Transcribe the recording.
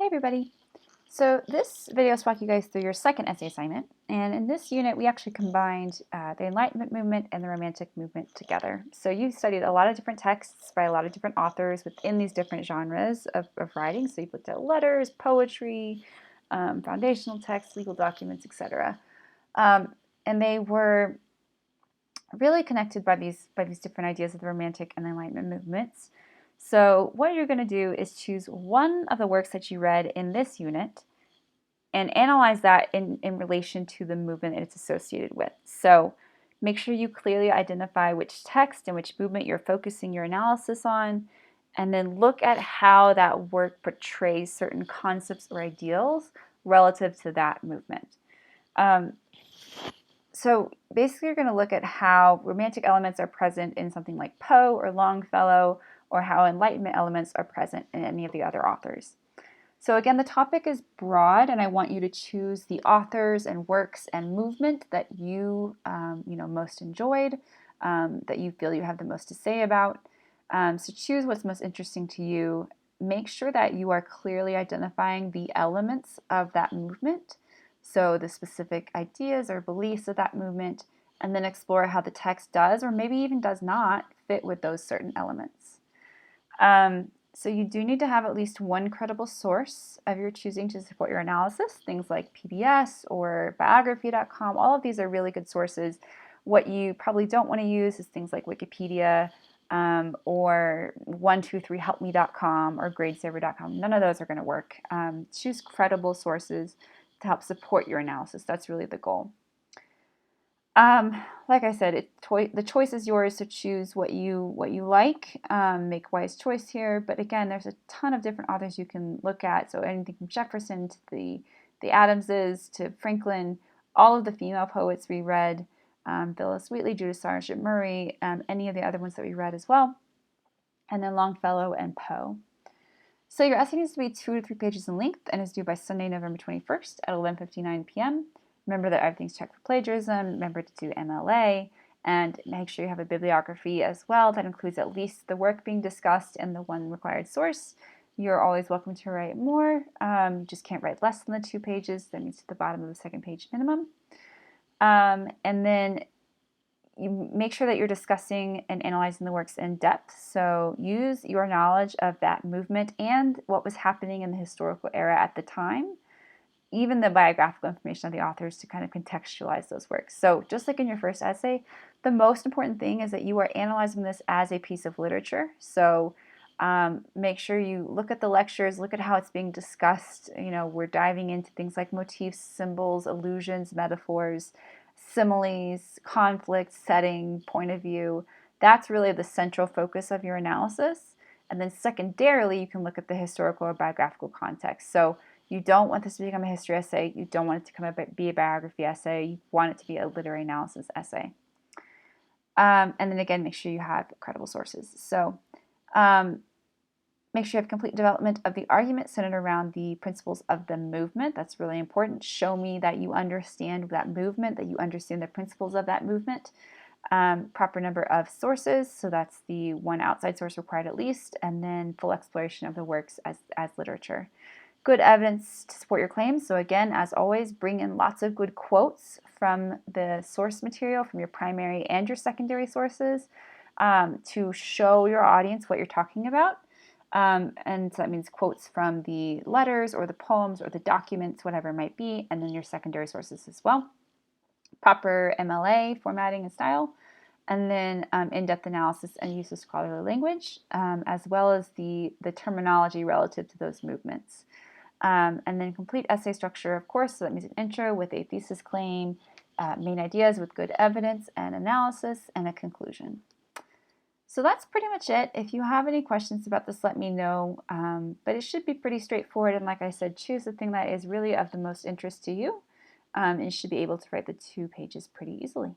Hey everybody! So this video is walking you guys through your second essay assignment, and in this unit we actually combined the Enlightenment movement and the Romantic movement together. So you studied a lot of different texts by a lot of different authors within these different genres of writing. So you've looked at letters, poetry, foundational texts, legal documents, etc. And they were really connected by these different ideas of the Romantic and the Enlightenment movements. So what you're going to do is choose one of the works that you read in this unit and analyze that in relation to the movement it's associated with. So make sure you clearly identify which text and which movement you're focusing your analysis on, and then look at how that work portrays certain concepts or ideals relative to that movement. So basically, you're going to look at how Romantic elements are present in something like Poe or Longfellow, or how Enlightenment elements are present in any of the other authors. So again, the topic is broad, and I want you to choose the authors and works and movement that you most enjoyed, that you feel you have the most to say about. So choose what's most interesting to you. Make sure that you are clearly identifying the elements of that movement, so the specific ideas or beliefs of that movement, and then explore how the text does, or maybe even does not, fit with those certain elements. So you do need to have at least one credible source of your choosing to support your analysis. Things like PBS or biography.com, all of these are really good sources. What you probably don't want to use is things like Wikipedia or 123helpme.com or gradesaver.com. None of those are going to work. Choose credible sources to help support your analysis. That's really the goal. Like I said, the choice is yours, so choose what you like. Make wise choice here. But again, there's a ton of different authors you can look at. So anything from Jefferson to the Adamses to Franklin, all of the female poets we read, Phyllis Wheatley, Judith Sargent Murray, any of the other ones that we read as well, and then Longfellow and Poe. So your essay needs to be 2 to 3 pages in length and is due by Sunday, November 21st at 11:59 p.m. Remember that everything's checked for plagiarism. Remember to do MLA, and make sure you have a bibliography as well that includes at least the work being discussed and the one required source. You're always welcome to write more. You just can't write less than the 2 pages. That means to the bottom of the second page minimum. And then you make sure that you're discussing and analyzing the works in depth. So use your knowledge of that movement and what was happening in the historical era at the time, even the biographical information of the authors, to kind of contextualize those works. So just like in your first essay, the most important thing is that you are analyzing this as a piece of literature. So make sure you look at the lectures, look at how it's being discussed. We're diving into things like motifs, symbols, allusions, metaphors, similes, conflict, setting, point of view. That's really the central focus of your analysis. And then secondarily, you can look at the historical or biographical context. So you don't want this to become a history essay. You don't want it to be a biography essay. You want it to be a literary analysis essay. And then again, make sure you have credible sources. So make sure you have complete development of the argument centered around the principles of the movement. That's really important. Show me that you understand that movement, that you understand the principles of that movement. Proper number of sources, so that's the one outside source required at least, and then full exploration of the works as literature. Good evidence to support your claims. So again, as always, bring in lots of good quotes from the source material, from your primary and your secondary sources, to show your audience what you're talking about. And so that means quotes from the letters or the poems or the documents, whatever it might be, and then your secondary sources as well. Proper MLA formatting and style, and then in-depth analysis and use of scholarly language, as well as the terminology relative to those movements. And then complete essay structure, of course, so that means an intro with a thesis claim, main ideas with good evidence and analysis, and a conclusion. So that's pretty much it. If you have any questions about this, let me know. But it should be pretty straightforward. And like I said, choose the thing that is really of the most interest to you. And you should be able to write the 2 pages pretty easily.